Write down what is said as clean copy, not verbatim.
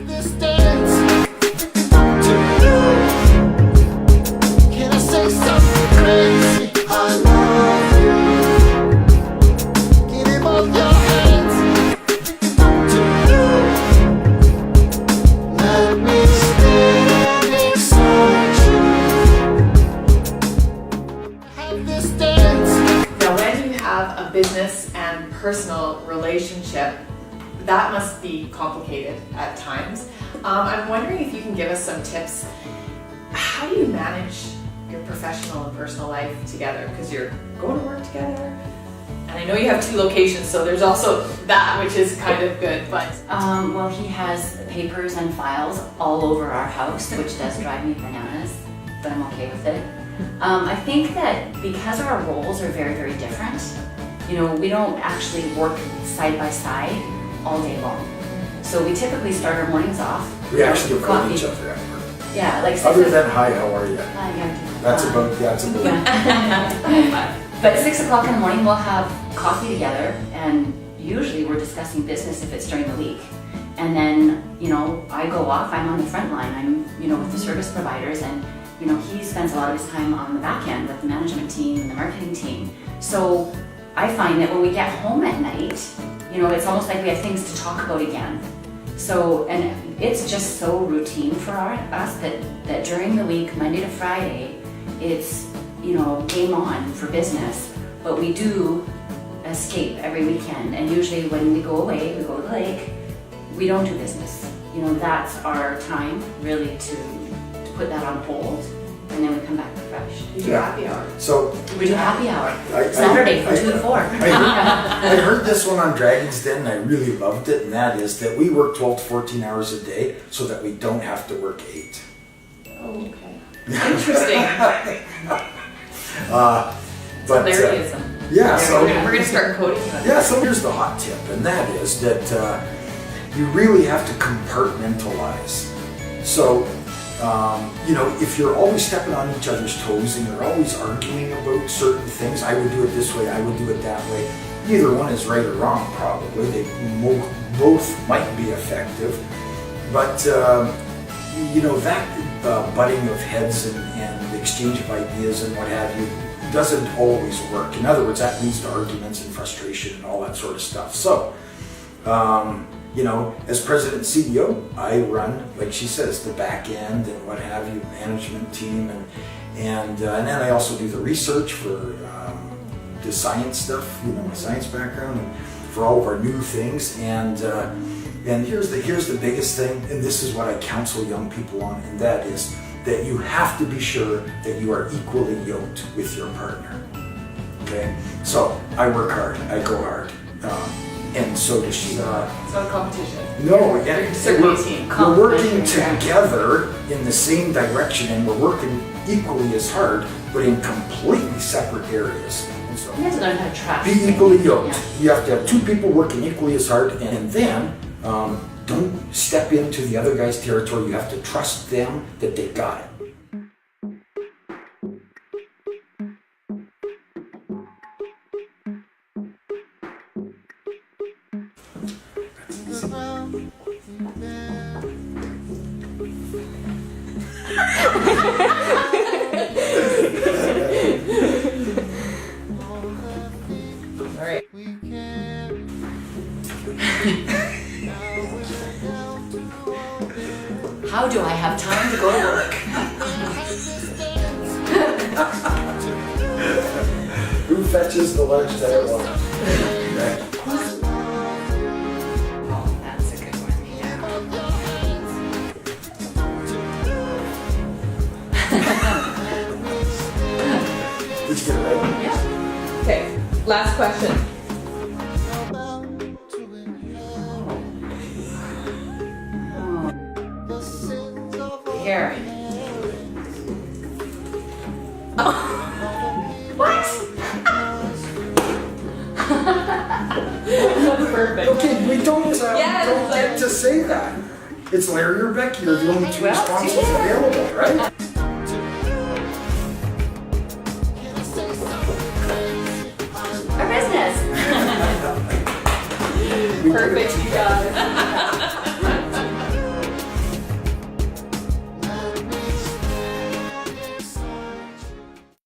this dance to you. Can I say something crazy? I love you. Give me both your hands to you. Let me stand beside you. Have this dance. Now, when you have a business and personal relationship, that must be complicated at times. I'm wondering if you can give us some tips. How do you manage your professional and personal life together? Because you're going to work together, and I know you have 2 locations, so there's also that, which is kind of good. But well, he has papers and files all over our house, which does drive me bananas, but I'm okay with it. I think that because our roles are very, very different, you know, we don't actually work side by side all day long. So we typically start our mornings off. We actually avoid coffee. each other at work. Yeah, like Other than hi, how are you? yeah. That's about But at 6 o'clock in the morning, we'll have coffee together, and usually we're discussing business if it's during the week. And then, you know, I go off, I'm on the front line, I'm, you know, with the service providers, and, you know, he spends a lot of his time on the back end with the management team and the marketing team. So I find that when we get home at night, you know, it's almost like we have things to talk about again. So, and it's just so routine for us that during the week, Monday to Friday, it's, you know, game on for business. But we do escape every weekend, and usually when we go away, we go to the lake, we don't do business. You know, that's our time really to put that on hold, and then we come back refreshed. you do happy hour. So We do happy hour, I- Saturday from 2 to 4. I heard this one on Dragon's Den and I really loved it, and that is that we work 12 to 14 hours a day so that we don't have to work 8. Oh, okay. Interesting. But There he is. yeah, so We're gonna start coding you. yeah, so here's the hot tip, and that is that you really have to compartmentalize. So, you know, if you're always stepping on each other's toes and you're always arguing about certain things, I would do it this way, I would do it that way. Neither one is right or wrong, probably. They both might be effective, but you know, that butting of heads and exchange of ideas and what have you doesn't always work. In other words, that leads to arguments and frustration and all that sort of stuff. So, you know, as president and CEO, I run, like she says, the back end and what have you, management team, and then I also do the research for the science stuff, you know, my science background, and for all of our new things. And here's the biggest thing, and this is what I counsel young people on, and that is that you have to be sure that you are equally yoked with your partner. Okay, so I work hard, I go hard. And so does she. It's not a competition. No, Certainly a team. we're working together in the same direction, and we're working equally as hard, but in completely separate areas. And so, You have to learn how to trust. be equally yoked. Yeah. You have to have 2 people working equally as hard, and then don't step into the other guy's territory. You have to trust them that they got it. All right. How do I have time to go to work? Who fetches the lunch that I want? Oh, that's a good one. Yeah. Did you get it right? Yeah. Okay. Last question. Here. What? Perfect. Okay, we don't Yes, don't get to say that. It's Larry or Becky. You're the only 2 Well, responses yeah. available, right? Our business. We did it Perfect, you guys.